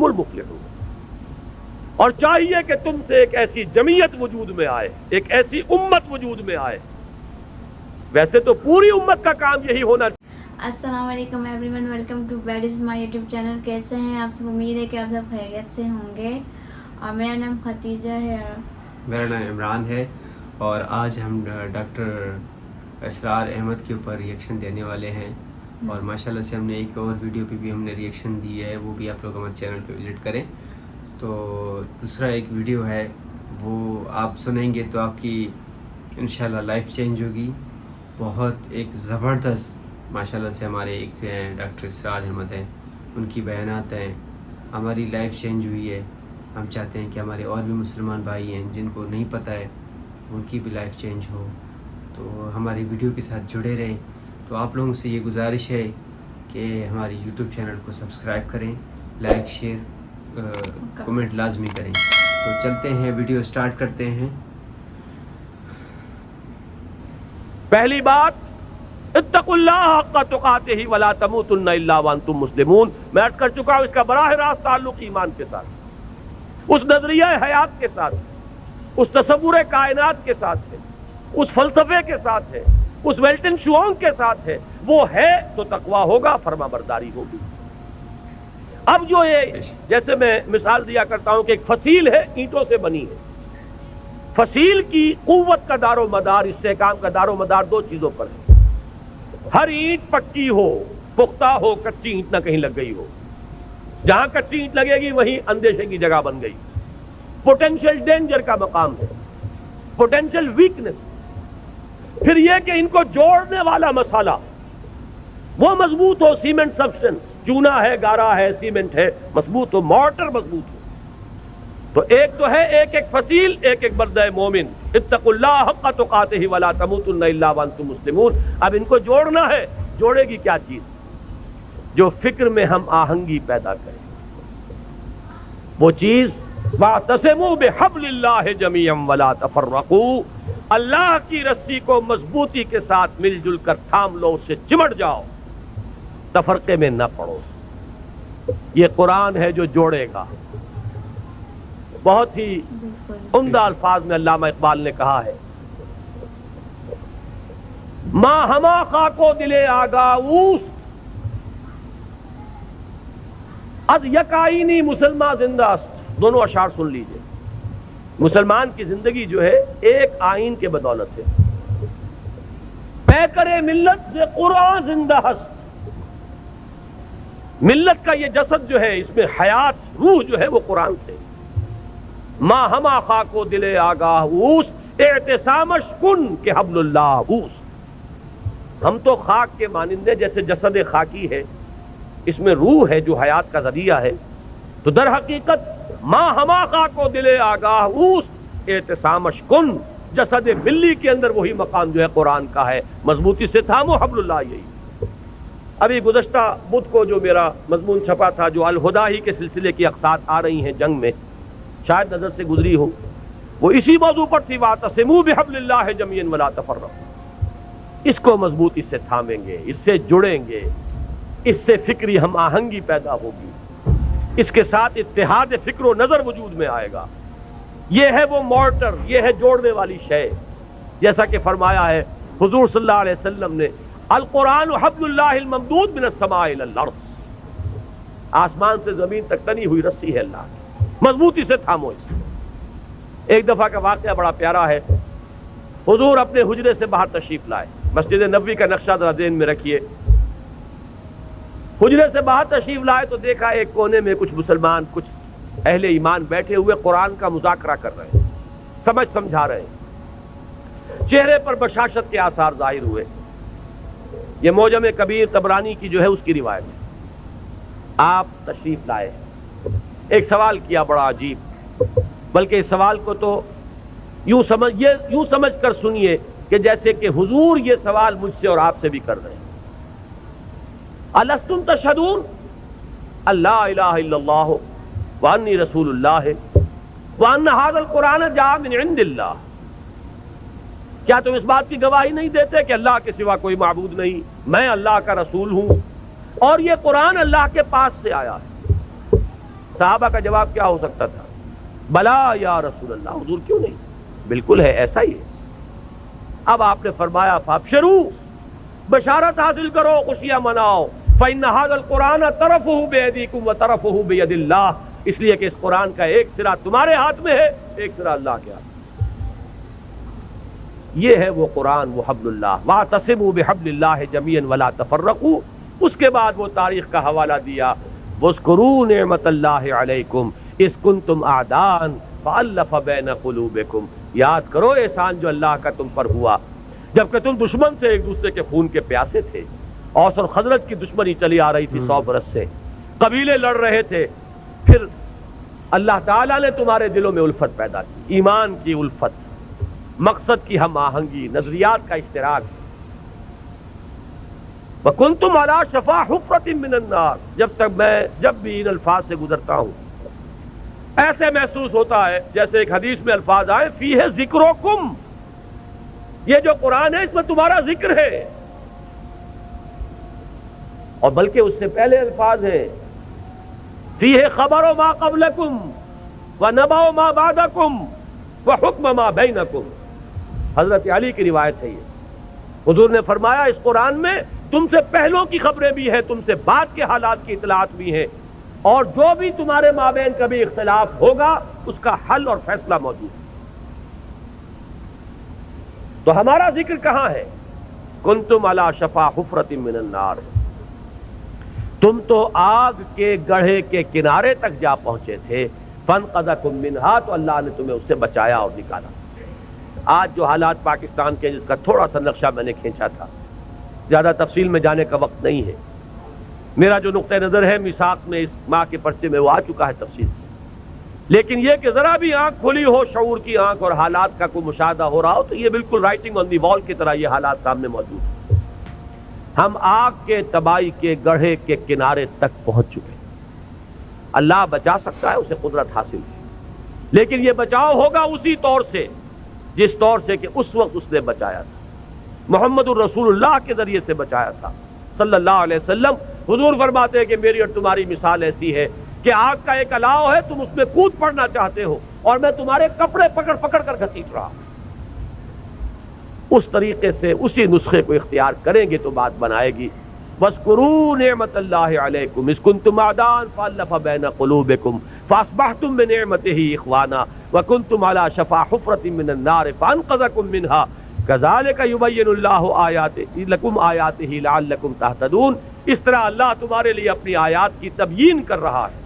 المفلحون. اور چاہیے کہ تم سے ایک ایسی جمعیت وجود میں آئے, ایک ایسی امت وجود میں آئے. ویسے تو پوری امت کا کام یہی ہونا چاہیے. السلام علیکم everyone, welcome to bed is my YouTube channel. کیسے ہیں آپ سب؟ امید ہے کہ آپ سب خیریت سے ہوں گے. اور میرا نام ختیجہ ہے. میرا نام عمران ہے. اور آج ہم ڈاکٹر اسرار احمد کے اوپر ریئیکشن دینے والے ہیں. اور ماشاءاللہ سے ہم نے ایک اور ویڈیو پہ بھی ہم نے ریئیکشن دی ہے, وہ بھی آپ لوگ ہمارے چینل پہ وزٹ کریں. تو دوسرا ایک ویڈیو ہے, وہ آپ سنیں گے تو آپ کی انشاءاللہ لائف چینج ہوگی. بہت ایک زبردست ماشاءاللہ سے ہمارے ایک ڈاکٹر اسرار احمد ہیں, ان کی بیانات ہیں, ہماری لائف چینج ہوئی ہے. ہم چاہتے ہیں کہ ہمارے اور بھی مسلمان بھائی ہیں جن کو نہیں پتہ ہے, ان کی بھی لائف چینج ہو. تو ہماری ویڈیو کے ساتھ جڑے رہیں. تو آپ لوگوں سے یہ گزارش ہے کہ ہماری یوٹیوب چینل کو سبسکرائب کریں, لائک شیئر کمنٹ لازمی کریں. تو چلتے ہیں, ویڈیو سٹارٹ کرتے ہیں. پہلی بات, اتقوا اللہ حق تقاتہ ولا تموتن الا وانتم مسلمون. میں عرض کر چکا ہوں اس کا براہ راست تعلق ایمان کے ساتھ, اس نظریہ حیات کے ساتھ, اس تصور کائنات کے ساتھ ہے, اس فلسفے کے ساتھ ہے, اس ویلٹن شوانگ کے ساتھ ہے. وہ ہے تو تقویٰ ہوگا, فرما برداری ہوگی. اب جو یہ جیسے میں مثال دیا کرتا ہوں کہ ایک فصیل ہے, اینٹوں سے بنی ہے. فصیل کی قوت کا دار و مدار, استحکام کا دار و مدار دو چیزوں پر ہے. ہر اینٹ پکی ہو, پختہ ہو, کچی اینٹ نہ کہیں لگ گئی ہو. جہاں کچی اینٹ لگے گی وہیں اندیشے کی جگہ بن گئی. پوٹینشیل ڈینجر کا مقام ہے, پوٹینشیل ویکنس. پھر یہ کہ ان کو جوڑنے والا مسالہ وہ مضبوط ہو, سیمنٹ سبسٹنس, چونا ہے, گارا ہے, سیمنٹ ہے, مضبوط ہو, مارٹر مضبوط ہو. تو ایک تو ہے ایک ایک فصیل, ایک ایک بردہ مومن. اتقوا اللہ حق تقاتہ ولا تموتن الا وانتم مسلمون. اب ان کو جوڑنا ہے. جوڑے گی کیا چیز؟ جو فکر میں ہم آہنگی پیدا کریں. وہ چیز واعتصموا بحبل اللہ جمیعا ولا تفرقوا. اللہ کی رسی کو مضبوطی کے ساتھ مل جل کر تھام لو, اس سے چمٹ جاؤ, تفرقے میں نہ پڑو. یہ قرآن ہے جو جوڑے گا. بہت ہی عمدہ الفاظ میں علامہ اقبال نے کہا ہے, ماں ہما خاکو دلے آگاوس از یکائینی مسلمان زندہ است. دونوں اشعار سن لیجئے. مسلمان کی زندگی جو ہے ایک آئین کے بدولت ہے. پیکر ملت سے قرآن زندہ ہست. ملت کا یہ جسد جو ہے, اس میں حیات, روح جو ہے وہ قرآن سے. ماں ہما خاکو دلے آگاہ اوس اعتصامش کن کہ حبل اللہ اوس. ہم تو خاک کے مانندے, جیسے جسد خاکی ہے, اس میں روح ہے جو حیات کا ذریعہ ہے. تو در حقیقت ماں ہما خاکو دلے آگاہ اوس اعتصامش کن, جسد ملی کے اندر وہی مقام جو ہے قرآن کا ہے. مضبوطی سے تھامو حبل اللہ. یہی ابھی گزشتہ بدھ کو جو میرا مضمون چھپا تھا, جو الہدا ہی کے سلسلے کی اقساط آ رہی ہیں جنگ میں, شاید نظر سے گزری ہو, وہ اسی موضوع پر تھی, واعتصموا بحبل اللہ جمیعا ولا تفرقوا. اس کو مضبوطی سے تھامیں گے, اس سے جڑیں گے, اس سے فکری ہم آہنگی پیدا ہوگی, اس کے ساتھ اتحاد فکر و نظر وجود میں آئے گا. یہ ہے وہ مارٹر, یہ ہے جوڑنے والی شے. جیسا کہ فرمایا ہے حضور صلی اللہ علیہ وسلم نے, القرآن حبل اللہ الممدود من السماء الی الارض. آسمان سے زمین تک تنی ہوئی رسی ہے اللہ کی, مضبوطی سے تھامو اس. ایک دفعہ کا واقعہ بڑا پیارا ہے. حضور اپنے حجرے سے باہر تشریف لائے. مسجد نبوی کا نقشہ ذرا ذہن میں رکھیے. حجرے سے باہر تشریف لائے تو دیکھا ایک کونے میں کچھ مسلمان, کچھ اہل ایمان بیٹھے ہوئے قرآن کا مذاکرہ کر رہے ہیں, سمجھ سمجھا رہے ہیں. چہرے پر بشاشت کے آثار ظاہر ہوئے. یہ معجم کبیر طبرانی کی جو ہے اس کی روایت ہے. آپ تشریف لائے, ایک سوال کیا بڑا عجیب, بلکہ اس سوال کو تو یوں سمجھ کر سنیے کہ جیسے کہ حضور یہ سوال مجھ سے اور آپ سے بھی کر رہے ہیں. الستم تشہدون اللہ الہ الا اللہ وانی رسول اللہ وان ھذا القرآن جاء من عند اللہ. کیا تم اس بات کی گواہی نہیں دیتے کہ اللہ کے سوا کوئی معبود نہیں, میں اللہ کا رسول ہوں, اور یہ قرآن اللہ کے پاس سے آیا ہے. صحابہ کا جواب کیا ہو سکتا تھا؟ بلا یا رسول اللہ، حضور کیوں نہیں، بالکل ہے، ایسا ہی ہے۔ اب آپ نے فرمایا فابشروا، بشارت حاصل کرو، خوشیاں مناؤ، فإن هذا القرآن طرفه بأيديكم وطرفه بيد الله، اس لیے کہ اس قرآن کا ایک سرا تمہارے ہاتھ میں ہے، ایک سرا اللہ کے ہاتھ میں۔ یہ ہے وہ قرآن، وہ حبل اللہ، واعتصموا بحبل اللہ جميعا ولا تفرقوا۔ اس کے بعد وہ تاریخ کا حوالہ دیا، واذکروا نعمت اللہ علیکم اذ کنتم اعداء فألف بین قلوبکم، یاد کرو احسان جو اللہ کا تم پر ہوا جبکہ تم دشمن سے ایک دوسرے کے خون کے پیاسے تھے۔ اوس اور خزرج کی دشمنی چلی آ رہی تھی 100 برس سے، قبیلے لڑ رہے تھے، پھر اللہ تعالیٰ نے تمہارے دلوں میں الفت پیدا کی، ایمان کی الفت، مقصد کی ہم آہنگی، نظریات کا اشتراک۔ وَكُنْتُمْ عَلَى شَفَا حُفْرَةٍ مِّنَ النَّارِ، جب بھی ان الفاظ سے گزرتا ہوں ایسے محسوس ہوتا ہے جیسے ایک حدیث میں الفاظ آئے فیہ ذکرکم، یہ جو قرآن ہے اس میں تمہارا ذکر ہے، اور بلکہ اس سے پہلے الفاظ ہیں فیہ خبر ما قبلکم ونبأ ما بعدکم وحکم ما بینکم۔ حضرت علی کی روایت ہے یہ، حضور نے فرمایا اس قرآن میں تم سے پہلوں کی خبریں بھی ہیں، تم سے بعد کے حالات کی اطلاعات بھی ہیں، اور جو بھی تمہارے مابین کبھی اختلاف ہوگا اس کا حل اور فیصلہ موجود ہے۔ تو ہمارا ذکر کہاں ہے؟ کنتم علی شفا حفرۃ من النار، تم تو آگ کے گڑھے کے کنارے تک جا پہنچے تھے، فانقذکم منہا، تو اللہ نے تمہیں اس سے بچایا اور نکالا۔ آج جو حالات پاکستان کے، جس کا تھوڑا سا نقشہ میں نے کھینچا تھا، زیادہ تفصیل میں جانے کا وقت نہیں ہے، میرا جو نقطہ نظر ہے میثاق میں اس ماہ کے پرچے میں وہ آ چکا ہے تفصیل سے، لیکن یہ کہ ذرا بھی آنکھ کھلی ہو، شعور کی آنکھ، اور حالات کا کوئی مشاہدہ ہو رہا ہو، تو یہ بالکل رائٹنگ آن دی وال کی طرح یہ حالات سامنے موجود ہیں۔ ہم آگ کے تباہی کے گڑھے کے کنارے تک پہنچ چکے ہیں۔ اللہ بچا سکتا ہے، اسے قدرت حاصل ہے، لیکن یہ بچاؤ ہوگا اسی طور سے جس طور سے کہ اس وقت اس نے بچایا تھا، محمد الرسول اللہ کے ذریعے سے بچایا تھا صلی اللہ علیہ وسلم۔ حضور فرماتے ہیں کہ میری اور تمہاری مثال ایسی ہے کہ آگ کا ایک الاؤ ہے، تم اس میں کود پڑنا چاہتے ہو اور میں تمہارے کپڑے پکڑ پکڑ کر گھسیٹ رہا ہوں۔ اس طریقے سے اسی نسخے کو اختیار کریں گے تو بات بنائے گی۔ وَاذْكُرُوا نِعْمَةَ اللَّهِ عَلَيْكُمْ إِذْ كُنْتُمْ أَعْدَاءً فَأَلَّفَ بَيْنَ قُلُوبِكُمْ فَأَصْبَحْتُم بِنِعْمَتِهِ إِخْوَانًا وَكُنْتُمْ عَلَى شَفَا حُفْرَةٍ مِّنَ النَّارِ فَأَنقَذَكُم مِّنْهَا كَذَلِكَ يُبَيِّنُ اللَّهُ آيَاتِهِ لَكُمْ آيَاتِهِ لَعَلَّكُمْ تَهْتَدُونَ۔ اس طرح اللہ تمہارے لیے اپنی آیات کی تبیین کر رہا ہے،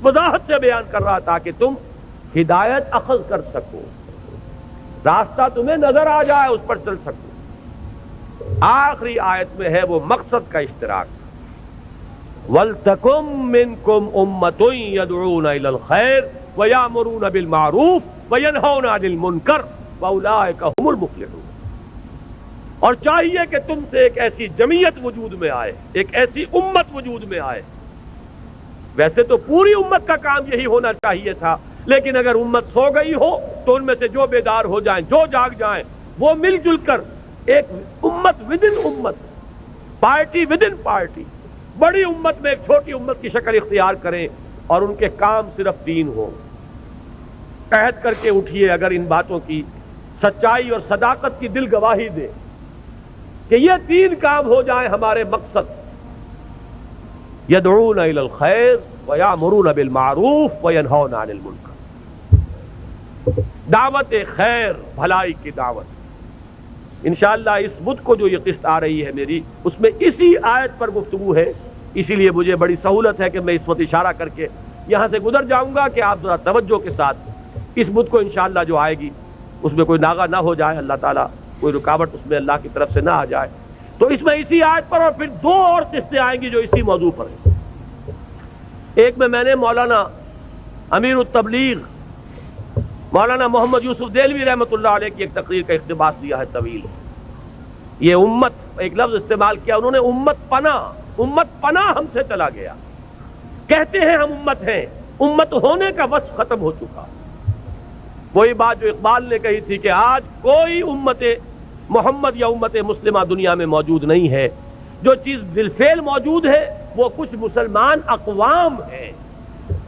وضاحت سے بیان کر رہا ہے تاکہ تم ہدایت اخذ کر سکو، راستہ تمہیں نظر آ جائے، اس پر چل سکو۔ آخری آیت میں ہے وہ مقصد کا اشتراک، وَلْتَكُن مِّنكُمْ أُمَّةٌ يَدْعُونَ إِلَى الْخَيْرِ وَيَأْمُرُونَ بِالْمَعْرُوفِ وَيَنْهَوْنَ عَنِ الْمُنكَرِ وَأُولَٰئِكَ هُمُ الْمُفْلِحُونَ۔ اور چاہیے کہ تم سے ایک ایسی جمعیت وجود میں آئے، ایک ایسی امت وجود میں آئے۔ ویسے تو پوری امت کا کام یہی ہونا چاہیے تھا، لیکن اگر امت سو گئی ہو تو ان میں سے جو بیدار ہو جائیں، جو جاگ جائیں، وہ مل جل کر ایک امت ود ان امت، پارٹی ود ان پارٹی، بڑی امت میں ایک چھوٹی امت کی شکل اختیار کریں، اور ان کے کام صرف دین ہو۔ عہد کر کے اٹھیے اگر ان باتوں کی سچائی اور صداقت کی دل گواہی دے کہ یہ تین کام ہو جائیں ہمارے مقصد، یدعون الی الخیر ویامرون بالمعروف وینہون عن المنکر، دعوت خیر، بھلائی کی دعوت۔ انشاءاللہ اس بدھ کو جو یہ قسط آ رہی ہے میری، اس میں اسی آیت پر گفتگو ہے، اسی لیے مجھے بڑی سہولت ہے کہ میں اس وقت اشارہ کر کے یہاں سے گزر جاؤں گا کہ آپ ذرا توجہ کے ساتھ اس بدھ کو انشاءاللہ جو آئے گی اس میں کوئی ناغہ نہ ہو جائے، اللہ تعالیٰ کوئی رکاوٹ اس میں اللہ کی طرف سے نہ آ جائے۔ تو اس میں اسی آیت پر اور پھر دو اور قسطیں آئیں گی جو اسی موضوع پر ہیں۔ ایک میں نے مولانا امیر التبلیغ مولانا محمد یوسف دہلوی رحمۃ اللہ علیہ کی ایک تقریر کا اقتباس دیا ہے طویل۔ یہ امت، ایک لفظ استعمال کیا انہوں نے، امت پناہ ہم سے چلا گیا۔ کہتے ہیں ہم امت ہیں، امت ہونے کا وصف ختم ہو چکا۔ وہی بات جو اقبال نے کہی تھی کہ آج کوئی امت محمد یا امت مسلمہ دنیا میں موجود نہیں ہے، جو چیز بالفعل موجود ہے وہ کچھ مسلمان اقوام ہیں،